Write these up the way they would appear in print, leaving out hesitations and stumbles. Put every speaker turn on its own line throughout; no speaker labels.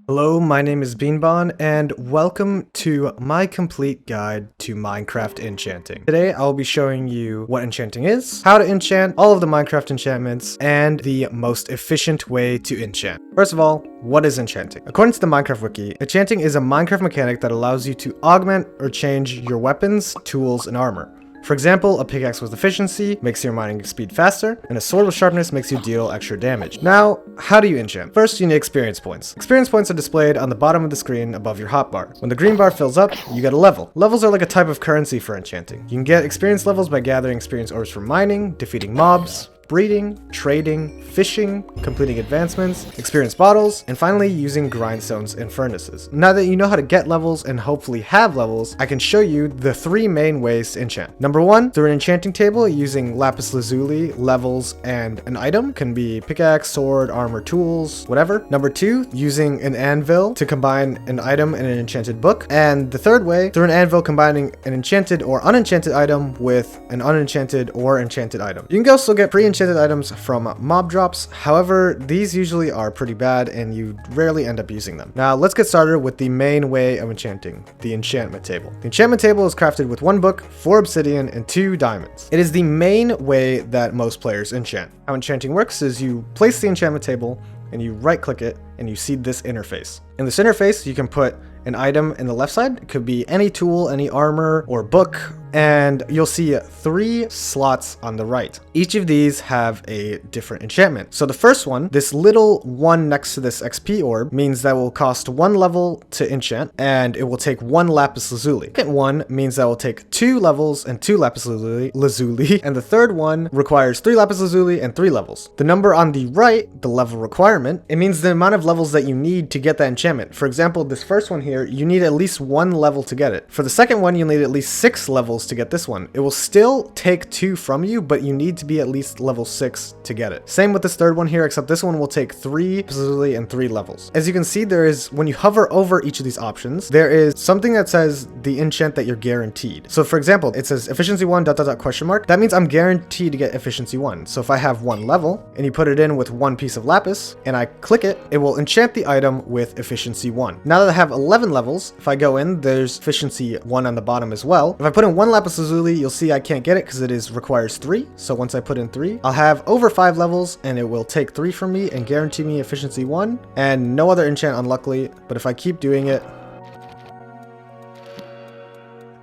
Hello, my name is Beanbon, and welcome to my complete guide to Minecraft Enchanting. Today, I'll be showing you what enchanting is, how to enchant, all of the Minecraft enchantments, and the most efficient way to enchant. First of all, what is enchanting? According to the Minecraft wiki, enchanting is a Minecraft mechanic that allows you to augment or change your weapons, tools, and armor. For example, a pickaxe with efficiency makes your mining speed faster, and a sword with sharpness makes you deal extra damage. Now, how do you enchant? First, you need experience points. Experience points are displayed on the bottom of the screen above your hotbar. When the green bar fills up, you get a level. Levels are like a type of currency for enchanting. You can get experience levels by gathering experience orbs from mining, defeating mobs, breeding, trading, fishing, completing advancements, experience bottles, and finally using grindstones and furnaces. Now that you know how to get levels and hopefully have levels, I can show you the three main ways to enchant. Number one, through an enchanting table using lapis lazuli, levels, and an item. Can be pickaxe, sword, armor, tools, whatever. Number two, using an anvil to combine an item and an enchanted book. And the third way, through an anvil combining an enchanted or unenchanted item with an unenchanted or enchanted item. You can also get pre-enchanted items from mob drops. However, these usually are pretty bad and you rarely end up using them. Now let's get started with the main way of enchanting, the enchantment table. The enchantment table is crafted with 1 book, 4 obsidian, and 2 diamonds. It is the main way that most players enchant. How enchanting works is you place the enchantment table and you right click it and you see this interface. In this interface, you can put an item in the left side. It could be any tool, any armor, or book, and you'll see 3 slots on the right. Each of these have a different enchantment. So the first one, this little one next to this XP orb, means that will cost 1 level to enchant, and it will take 1 lapis lazuli. The second one means that will take 2 levels and 2 lapis lazuli, and the third one requires 3 lapis lazuli and 3 levels. The number on the right, the level requirement, it means the amount of levels that you need to get that enchantment. For example, this first one here, you need at least 1 level to get it. For the second one, you'll need at least 6 levels to get this one. It will still take 2 from you, but you need to be at least level 6 to get it. Same with this third one here, except this one will take 3 lazuli and 3 levels. As you can see, there is, when you hover over each of these options, there is something that says the enchant that you're guaranteed. So for example, it says efficiency 1 ... question mark. That means I'm guaranteed to get efficiency 1. So if I have 1 level and you put it in with 1 piece of lapis and I click it, it will enchant the item with efficiency 1. Now that I have 11 levels, if I go in, there's efficiency 1 on the bottom as well. If I put in 1 lapis lazuli, you'll see I can't get it because it requires 3. So once I put in 3, I'll have over 5 levels and it will take 3 from me and guarantee me efficiency 1 and no other enchant unluckily. But if I keep doing it,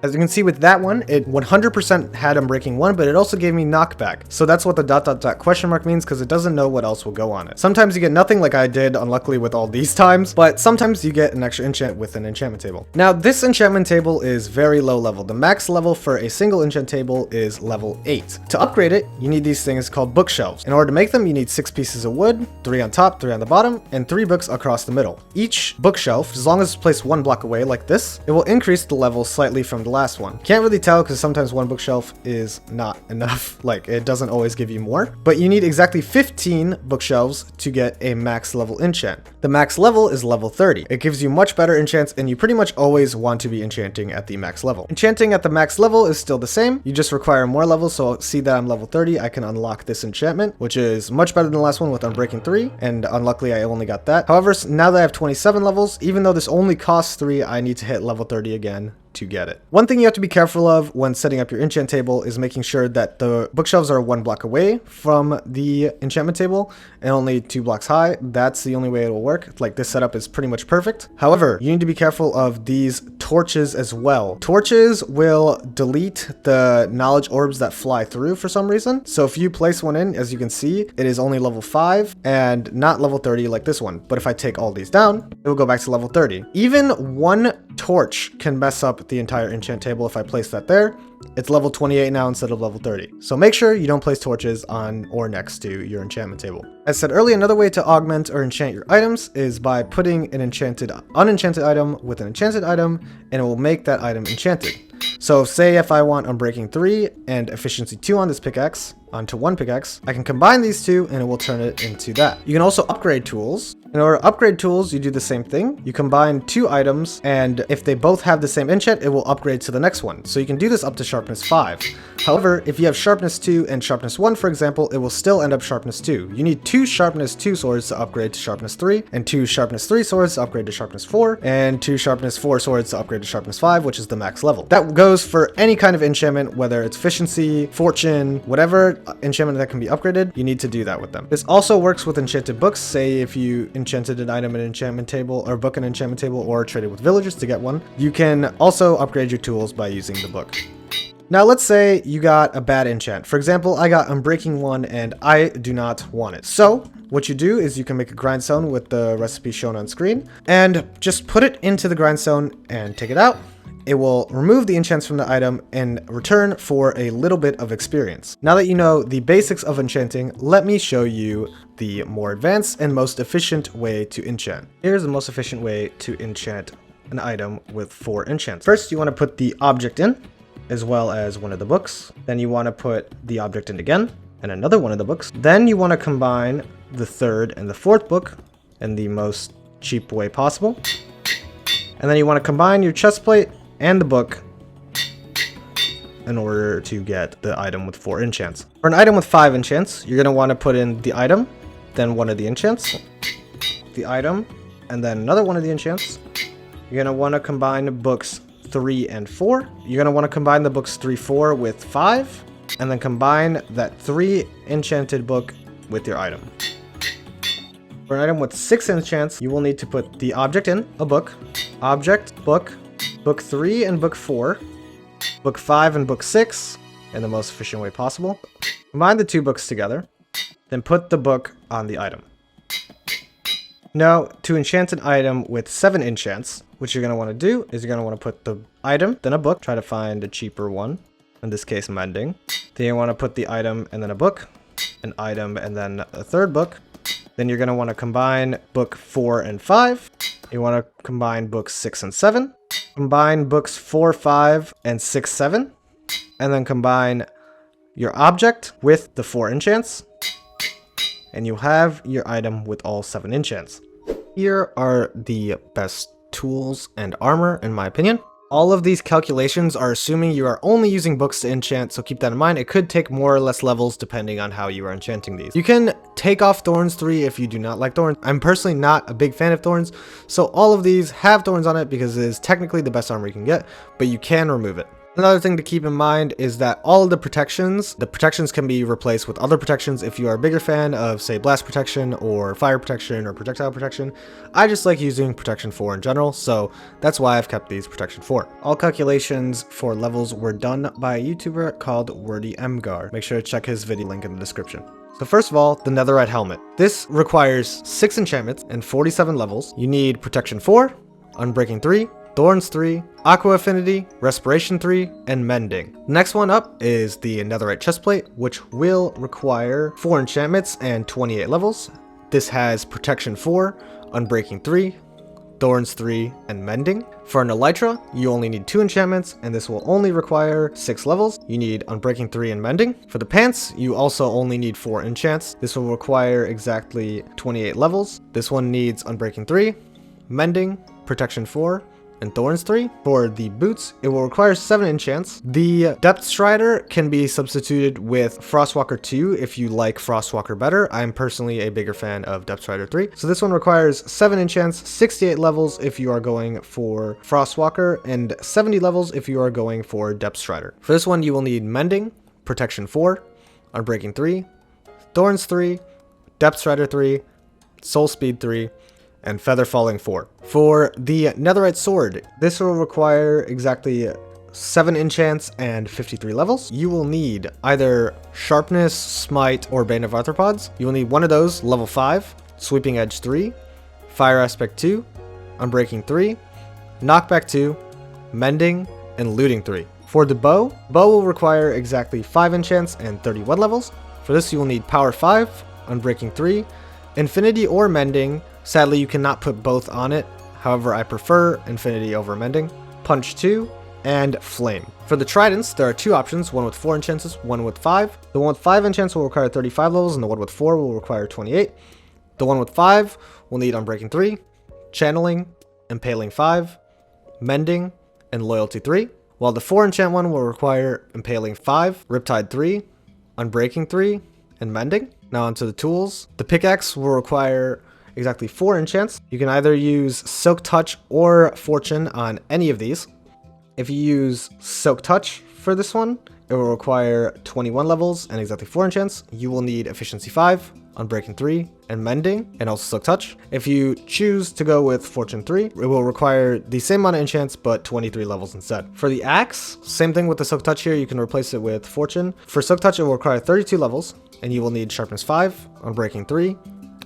as you can see with that one, it 100% had Unbreaking 1, but it also gave me Knockback. So that's what the ... question mark means, because it doesn't know what else will go on it. Sometimes you get nothing like I did, unluckily with all these times, but sometimes you get an extra enchant with an enchantment table. Now, this enchantment table is very low level. The max level for a single enchant table is level 8. To upgrade it, you need these things called bookshelves. In order to make them, you need 6 pieces of wood, 3 on top, 3 on the bottom, and 3 books across the middle. Each bookshelf, as long as it's placed 1 block away like this, it will increase the level slightly from the last one. Can't really tell because sometimes 1 bookshelf is not enough. Like, it doesn't always give you more, but you need exactly 15 bookshelves to get a max level enchant. The max level is level 30. It gives you much better enchants and you pretty much always want to be enchanting at the max level. Enchanting at the max level is still the same. You just require more levels. So see that I'm level 30. I can unlock this enchantment, which is much better than the last one with Unbreaking 3. And unluckily I only got that. However, now that I have 27 levels, even though this only costs 3, I need to hit level 30 again to get it. One thing you have to be careful of when setting up your enchant table is making sure that the bookshelves are 1 block away from the enchantment table and only 2 blocks high. That's the only way it will work. Like, this setup is pretty much perfect. However, you need to be careful of these torches as well. Torches will delete the knowledge orbs that fly through for some reason. So if you place one in, as you can see, it is only level 5 and not level 30 like this one. But if I take all these down, it will go back to level 30. Even 1 torch can mess up the entire enchant table. If I place that there, it's level 28 now instead of level 30. So make sure you don't place torches on or next to your enchantment table. As said earlier, another way to augment or enchant your items is by putting an unenchanted item with an enchanted item, and it will make that item enchanted. So say if I want Unbreaking 3 and efficiency 2 on this pickaxe onto 1 pickaxe, I can combine these 2 and it will turn it into that. You can also upgrade tools In order to upgrade tools, you do the same thing. You combine 2 items, and if they both have the same enchant, it will upgrade to the next one. So you can do this up to Sharpness 5. However, if you have Sharpness 2 and Sharpness 1, for example, it will still end up Sharpness 2. You need 2 Sharpness 2 swords to upgrade to Sharpness 3, and 2 Sharpness 3 swords to upgrade to Sharpness 4, and 2 Sharpness 4 swords to upgrade to Sharpness 5, which is the max level. That goes for any kind of enchantment, whether it's efficiency, fortune, whatever enchantment that can be upgraded, you need to do that with them. This also works with enchanted books. Say if you enchanted an item in an enchantment table, or book an enchantment table, or traded with villagers to get one, you can also upgrade your tools by using the book. Now let's say you got a bad enchant. For example, I got Unbreaking 1 and I do not want it. So what you do is you can make a grindstone with the recipe shown on screen and just put it into the grindstone and take it out. It will remove the enchants from the item in return for a little bit of experience. Now that you know the basics of enchanting, let me show you the more advanced and most efficient way to enchant. Here's the most efficient way to enchant an item with 4 enchants. First, you want to put the object in, as well as one of the books. Then you want to put the object in again, and another one of the books. Then you want to combine the 3rd and the 4th book in the most cheap way possible. And then you want to combine your chest plate and the book in order to get the item with 4 enchants. For an item with 5 enchants, you're going to want to put in the item, then one of the enchants, the item, and then another one of the enchants. You're going to want to combine books 3 and 4. You're going to want to combine the books 3, 4 with 5, and then combine that 3 enchanted book with your item. For an item with 6 enchants, you will need to put the object in, a book, object, book 3 and book 4, book 5 and book 6 in the most efficient way possible. Combine the 2 books together, then put the book on the item. Now, to enchant an item with 7 enchants, what you're going to want to do is you're going to want to put the item, then a book, try to find a cheaper one, in this case Mending. Then you want to put the item and then a book, an item and then a 3rd book. Then you're going to want to combine book 4 and 5. You want to combine books 6 and 7. Combine books 4, 5, and 6, 7. And then combine your object with the 4 enchants. And you have your item with all 7 enchants. Here are the best tools and armor, in my opinion. All of these calculations are assuming you are only using books to enchant, so keep that in mind. It could take more or less levels depending on how you are enchanting these. You can take off Thorns 3 if you do not like Thorns. I'm personally not a big fan of Thorns, so all of these have Thorns on it because it is technically the best armor you can get, but you can remove it. Another thing to keep in mind is that all of the protections can be replaced with other protections if you are a bigger fan of, say, blast protection or fire protection or projectile protection. I just like using protection 4 in general, so that's why I've kept these protection 4. All calculations for levels were done by a YouTuber called WordyMgar. Make sure to check his video link in the description. So first of all, the Netherite Helmet. This requires 6 enchantments and 47 levels. You need protection 4, Unbreaking 3, Thorns 3, Aqua Affinity, Respiration 3, and Mending. Next one up is the Netherite Chestplate, which will require 4 enchantments and 28 levels. This has Protection 4, Unbreaking 3, Thorns 3, and Mending. For an Elytra, you only need 2 enchantments, and this will only require 6 levels. You need Unbreaking 3 and Mending. For the Pants, you also only need 4 enchants. This will require exactly 28 levels. This one needs Unbreaking 3, Mending, Protection 4, and Thorns 3. For the boots, it will require 7 enchants. The Depth Strider can be substituted with Frostwalker 2 if you like Frostwalker better. I'm personally a bigger fan of Depth Strider 3. So this one requires 7 enchants, 68 levels if you are going for Frostwalker, and 70 levels if you are going for Depth Strider. For this one, you will need Mending, Protection 4, Unbreaking 3, Thorns 3, Depth Strider 3, Soul Speed 3, and Feather Falling 4. For the Netherite Sword, this will require exactly 7 enchants and 53 levels. You will need either Sharpness, Smite, or Bane of Arthropods. You will need one of those, level 5, Sweeping Edge 3, Fire Aspect 2, Unbreaking 3, Knockback 2, Mending, and Looting 3. For the bow will require exactly 5 enchants and 31 levels. For this, you will need Power 5, Unbreaking 3, Infinity or Mending. Sadly, you cannot put both on it. However, I prefer Infinity over Mending. Punch 2, and Flame. For the Tridents, there are 2 options, one with 4 enchants, one with 5. The one with 5 enchants will require 35 levels, and the one with 4 will require 28. The one with 5 will need Unbreaking 3, Channeling, Impaling 5, Mending, and Loyalty 3, while the 4 enchant one will require Impaling 5, Riptide 3, Unbreaking 3, and Mending. Now onto the tools. The pickaxe will require exactly 4 enchants. You can either use Silk Touch or Fortune on any of these. If you use Silk Touch for this one, it will require 21 levels and exactly 4 enchants. You will need Efficiency 5, Unbreaking 3, and Mending, and also Silk Touch. If you choose to go with Fortune 3, it will require the same amount of enchants, but 23 levels instead. For the axe, same thing with the Silk Touch here, you can replace it with Fortune. For Silk Touch, it will require 32 levels, and you will need Sharpness 5, Unbreaking 3,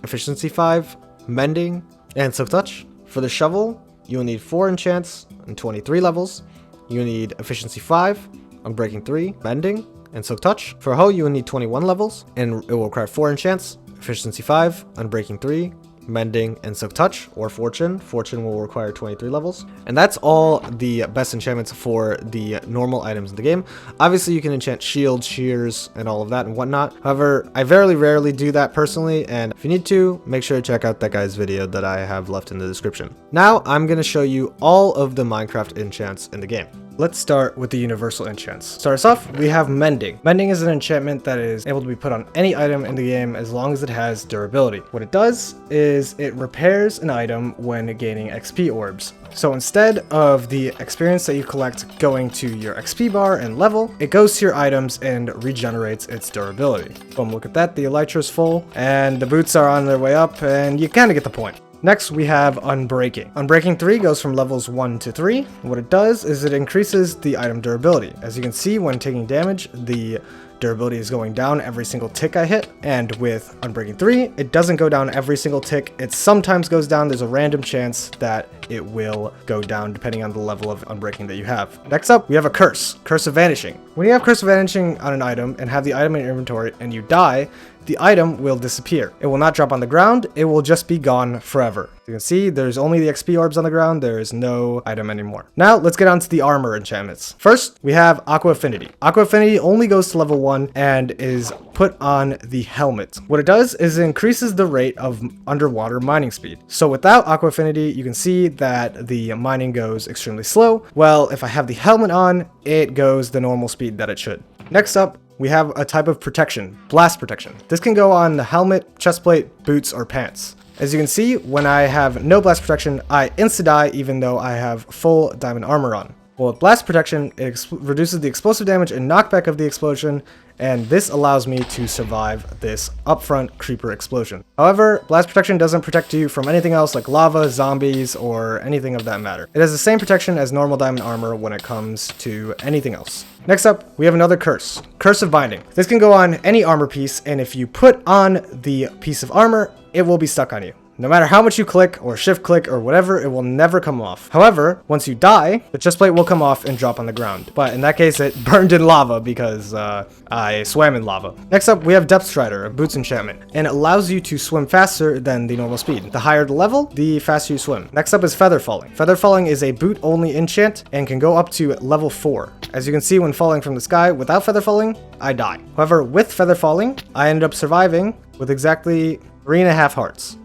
Efficiency 5, Mending, and Silk Touch. For the shovel, you will need 4 enchants and 23 levels. You will need Efficiency 5, Unbreaking 3, Mending, and Silk Touch. For a hoe, you will need 21 levels, and it will require 4 enchants, Efficiency 5, Unbreaking 3, Mending, and Silk Touch, or Fortune. Fortune will require 23 levels. And that's all the best enchantments for the normal items in the game. Obviously, you can enchant shields, shears, and all of that and whatnot. However, I very rarely do that personally, and if you need to, make sure to check out that guy's video that I have left in the description. Now, I'm going to show you all of the Minecraft enchants in the game. Let's start with the universal enchants. Start us off, we have Mending. Mending is an enchantment that is able to be put on any item in the game as long as it has durability. What it does is it repairs an item when gaining XP orbs. So instead of the experience that you collect going to your XP bar and level, it goes to your items and regenerates its durability. Boom, look at that, the elytra's full, and the boots are on their way up, and you kind of get the point. Next, we have Unbreaking. Unbreaking 3 goes from levels 1 to 3. What it does is it increases the item durability. As you can see, when taking damage, the durability is going down every single tick I hit. And with Unbreaking 3, it doesn't go down every single tick. It sometimes goes down. There's a random chance that it will go down depending on the level of Unbreaking that you have. Next up, we have a Curse. Curse of Vanishing. When you have Curse of Vanishing on an item and have the item in your inventory and you die, the item will disappear. It will not drop on the ground, it will just be gone forever. You can see there's only the XP orbs on the ground, there is no item anymore. Now let's get on to the armor enchantments. First, we have Aqua Affinity. Aqua Affinity only goes to level 1 and is put on the helmet. What it does is it increases the rate of underwater mining speed. So without Aqua Affinity, you can see that the mining goes extremely slow. Well, if I have the helmet on, it goes the normal speed that it should. Next up, we have a type of protection, Blast Protection. This can go on the helmet, chestplate, boots, or pants. As you can see, when I have no Blast Protection, I insta-die even though I have full diamond armor on. Well, with Blast Protection, it reduces the explosive damage and knockback of the explosion, and this allows me to survive this upfront creeper explosion. However, Blast Protection doesn't protect you from anything else like lava, zombies, or anything of that matter. It has the same protection as normal diamond armor when it comes to anything else. Next up, we have another curse, Curse of Binding. This can go on any armor piece, and if you put on the piece of armor, it will be stuck on you. No matter how much you click or shift click or whatever, it will never come off. However, once you die, the chestplate will come off and drop on the ground. But in that case, it burned in lava because I swam in lava. Next up, we have Depth Strider, a boots enchantment, and it allows you to swim faster than the normal speed. The higher the level, the faster you swim. Next up is Feather Falling. Feather Falling is a boot only enchant and can go up to level 4. As you can see when falling from the sky, without Feather Falling, I die. However, with Feather Falling, I ended up surviving with exactly 3.5 hearts.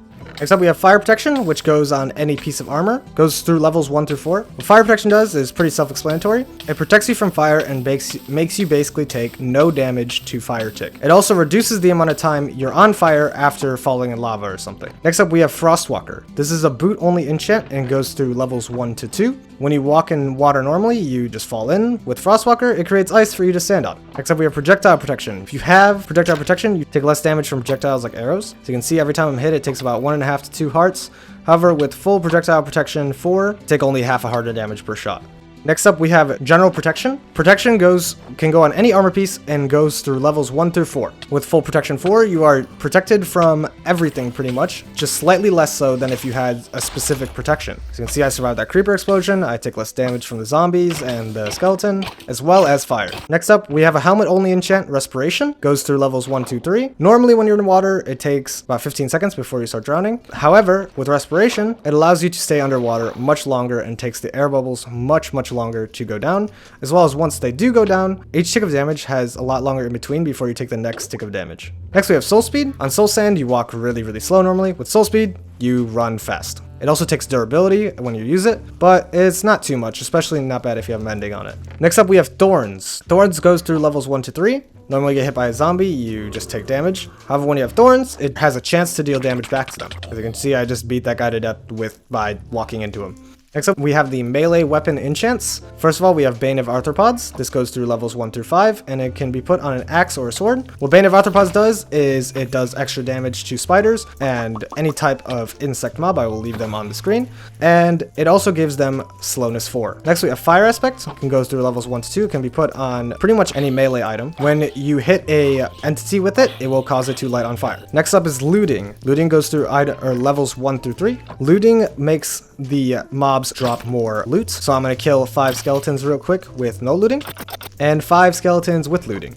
Next up, we have Fire Protection, which goes on any piece of armor. Goes through levels 1 through 4. What Fire Protection does is pretty self-explanatory. It protects you from fire and makes you basically take no damage to fire tick. It also reduces the amount of time you're on fire after falling in lava or something. Next up, we have Frostwalker. This is a boot-only enchant and goes through levels 1 to 2. When you walk in water normally, you just fall in. With Frostwalker, it creates ice for you to stand on. Next up, we have Projectile Protection. If you have Projectile Protection, you take less damage from projectiles like arrows. So you can see every time I'm hit, it takes about 1.5 to 2 hearts. However, with full Projectile Protection 4, take only half a heart of damage per shot. Next up, we have General Protection. Protection can go on any armor piece and goes through levels 1 through 4. With full Protection 4, you are protected from everything pretty much, just slightly less so than if you had a specific protection. As you can see, I survived that creeper explosion. I take less damage from the zombies and the skeleton, as well as fire. Next up, we have a helmet-only enchant, Respiration. Goes through levels 1, 2, 3. Normally, when you're in water, it takes about 15 seconds before you start drowning. However, with Respiration, it allows you to stay underwater much longer and takes the air bubbles much longer to go down, as well as once they do go down, each tick of damage has a lot longer in between before you take the next tick of damage. Next we have Soul Speed. On Soul Sand, you walk really slow normally. With Soul Speed, you run fast. It also takes durability when you use it, but it's not too much, especially not bad if you have Mending on it. Next up we have Thorns. Thorns goes through levels 1 to 3. Normally you get hit by a zombie, you just take damage. However, when you have Thorns, it has a chance to deal damage back to them. As you can see, I just beat that guy to death by walking into him. Next up, we have the melee weapon enchants. First of all, we have Bane of Arthropods. This goes through levels 1 through 5, and it can be put on an axe or a sword. What Bane of Arthropods does is it does extra damage to spiders and any type of insect mob. I will leave them on the screen. And it also gives them slowness 4. Next, we have Fire Aspect. It can go through levels 1 to 2. It can be put on pretty much any melee item. When you hit a entity with it, it will cause it to light on fire. Next up is Looting. Looting goes through levels 1 through 3. Looting makes the mobs drop more loot. So I'm going to kill 5 skeletons real quick with no looting and 5 skeletons with looting.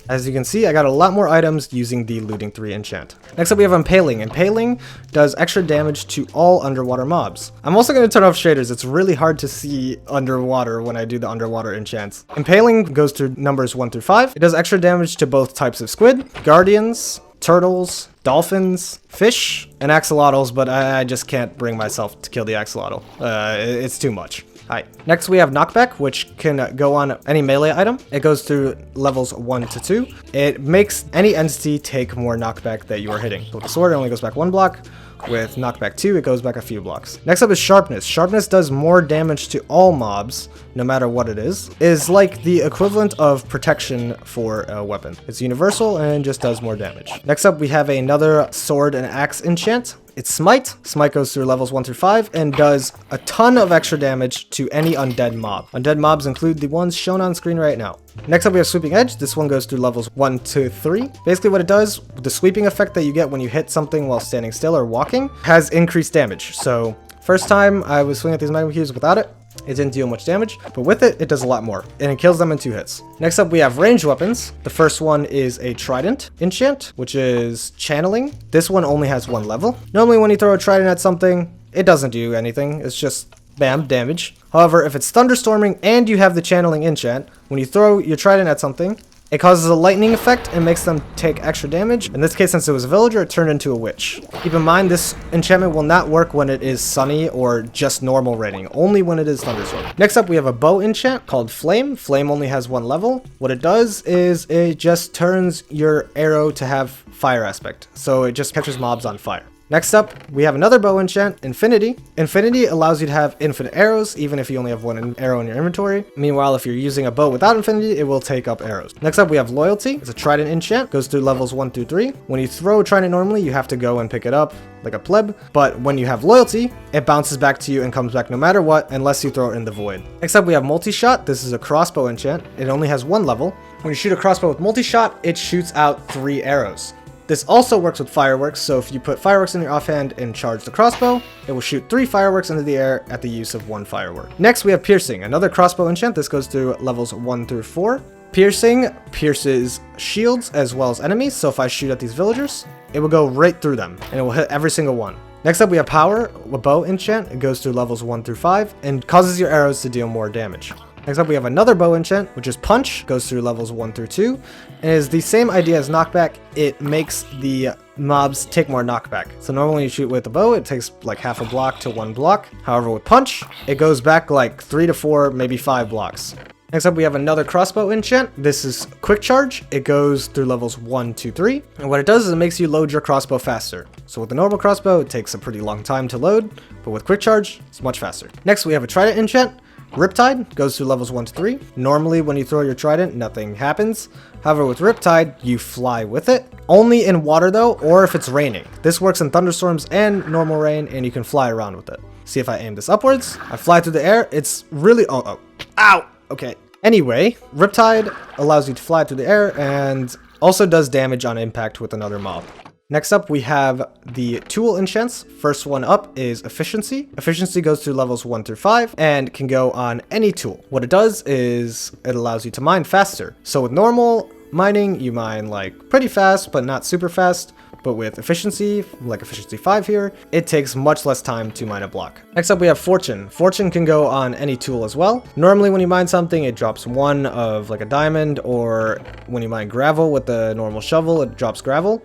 As you can see, I got a lot more items using the Looting 3 enchant. Next up we have Impaling. Impaling does extra damage to all underwater mobs. I'm also going to turn off shaders. It's really hard to see underwater when I do the underwater enchants. Impaling goes through numbers 1 through 5. It does extra damage to both types of squid, guardians, turtles, dolphins, fish, and axolotls, but I just can't bring myself to kill the axolotl. It's too much. Alright, next we have Knockback, which can go on any melee item. It goes through levels 1 to 2. It makes any entity take more knockback that you are hitting. With the sword, it only goes back 1 block. With Knockback 2, it goes back a few blocks. Next up is Sharpness. Sharpness does more damage to all mobs, no matter what it is. It is like the equivalent of protection for a weapon. It's universal and just does more damage. Next up, we have another sword and axe enchant. It's Smite. Smite goes through levels 1 through 5 and does a ton of extra damage to any undead mob. Undead mobs include the ones shown on screen right now. Next up we have Sweeping Edge. This one goes through levels 1 to 3. Basically what it does, the sweeping effect that you get when you hit something while standing still or walking has increased damage. So first time I was swinging at these magma cubes without it, it didn't deal much damage, but with it, it does a lot more, and it kills them in 2 hits. Next up, we have ranged weapons. The first one is a Trident enchant, which is Channeling. This one only has 1 level. Normally, when you throw a Trident at something, it doesn't do anything. It's just, bam, damage. However, if it's Thunderstorming and you have the Channeling enchant, when you throw your Trident at something, it causes a lightning effect and makes them take extra damage. In this case, since it was a villager, it turned into a witch. Keep in mind, this enchantment will not work when it is sunny or just normal raining, only when it is thunderstorm. Next up, we have a bow enchant called Flame. Flame only has 1 level. What it does is it just turns your arrow to have fire aspect. So it just catches mobs on fire. Next up, we have another bow enchant, Infinity. Infinity allows you to have infinite arrows, even if you only have 1 arrow in your inventory. Meanwhile, if you're using a bow without Infinity, it will take up arrows. Next up, we have Loyalty. It's a Trident enchant, goes through levels 1 through 3. When you throw a Trident normally, you have to go and pick it up like a pleb. But when you have Loyalty, it bounces back to you and comes back no matter what, unless you throw it in the void. Next up, we have Multishot. This is a crossbow enchant. It only has 1 level. When you shoot a crossbow with Multishot, it shoots out 3 arrows. This also works with fireworks, so if you put fireworks in your offhand and charge the crossbow, it will shoot 3 fireworks into the air at the use of 1 firework. Next, we have Piercing, another crossbow enchant. This goes through levels 1 through 4. Piercing pierces shields as well as enemies, so if I shoot at these villagers, it will go right through them, and it will hit every single one. Next up, we have Power, a bow enchant. It goes through levels 1 through 5, and causes your arrows to deal more damage. Next up, we have another bow enchant, which is Punch, goes through levels 1 through 2, and is the same idea as Knockback. It makes the mobs take more knockback. So normally when you shoot with a bow, it takes like half a block to 1 block. However, with Punch, it goes back like 3 to 4, maybe 5 blocks. Next up, we have another crossbow enchant. This is Quick Charge. It goes through levels 1, 2, 3. And what it does is it makes you load your crossbow faster. So with the normal crossbow, it takes a pretty long time to load, but with Quick Charge, it's much faster. Next, we have a Trident enchant. Riptide goes through levels 1 to 3. Normally, when you throw your Trident, nothing happens. However, with Riptide, you fly with it. Only in water though, or if it's raining. This works in thunderstorms and normal rain, and you can fly around with it. See if I aim this upwards. I fly through the air. It's really... Ow! Okay. Anyway, Riptide allows you to fly through the air and also does damage on impact with another mob. Next up, we have the tool enchants. First one up is Efficiency. Efficiency goes through levels 1 through 5 and can go on any tool. What it does is it allows you to mine faster. So with normal, mining, you mine like pretty fast, but not super fast. But with efficiency, like efficiency 5 here, it takes much less time to mine a block. Next up we have fortune. Fortune can go on any tool as well. Normally when you mine something, it drops 1 of like a diamond, or when you mine gravel with the normal shovel, it drops gravel.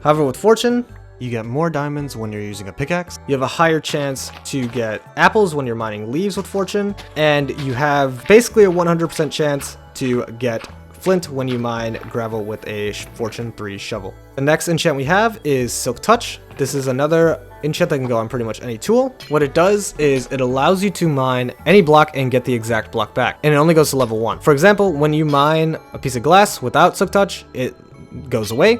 However, with fortune, you get more diamonds when you're using a pickaxe. You have a higher chance to get apples when you're mining leaves with fortune, and you have basically a 100% chance to get flint when you mine gravel with a fortune 3 shovel. The next enchant we have is Silk Touch. This is another enchant that can go on pretty much any tool. What it does is it allows you to mine any block and get the exact block back, and it only goes to level 1. For example, when you mine a piece of glass without Silk Touch, it goes away.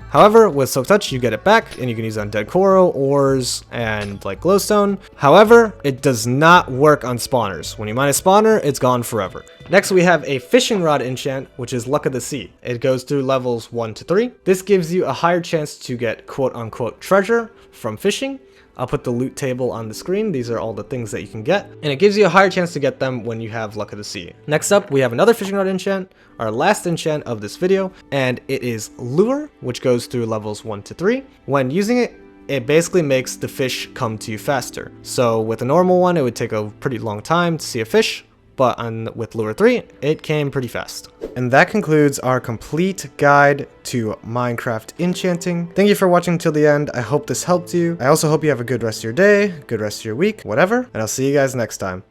However, with Silk Touch, you get it back, and you can use it on dead coral, ores, and like glowstone. However, it does not work on spawners. When you mine a spawner, it's gone forever. Next, we have a fishing rod enchant, which is Luck of the Sea. It goes through levels 1 to 3. This gives you a higher chance to get quote-unquote treasure from fishing. I'll put the loot table on the screen. These are all the things that you can get, and it gives you a higher chance to get them when you have Luck of the Sea. Next up, we have another fishing rod enchant, our last enchant of this video, and it is Lure, which goes through levels 1 to 3. When using it, it basically makes the fish come to you faster. So with a normal one, it would take a pretty long time to see a fish, but with Lure 3, it came pretty fast. And that concludes our complete guide to Minecraft enchanting. Thank you for watching till the end. I hope this helped you. I also hope you have a good rest of your day, good rest of your week, whatever, and I'll see you guys next time.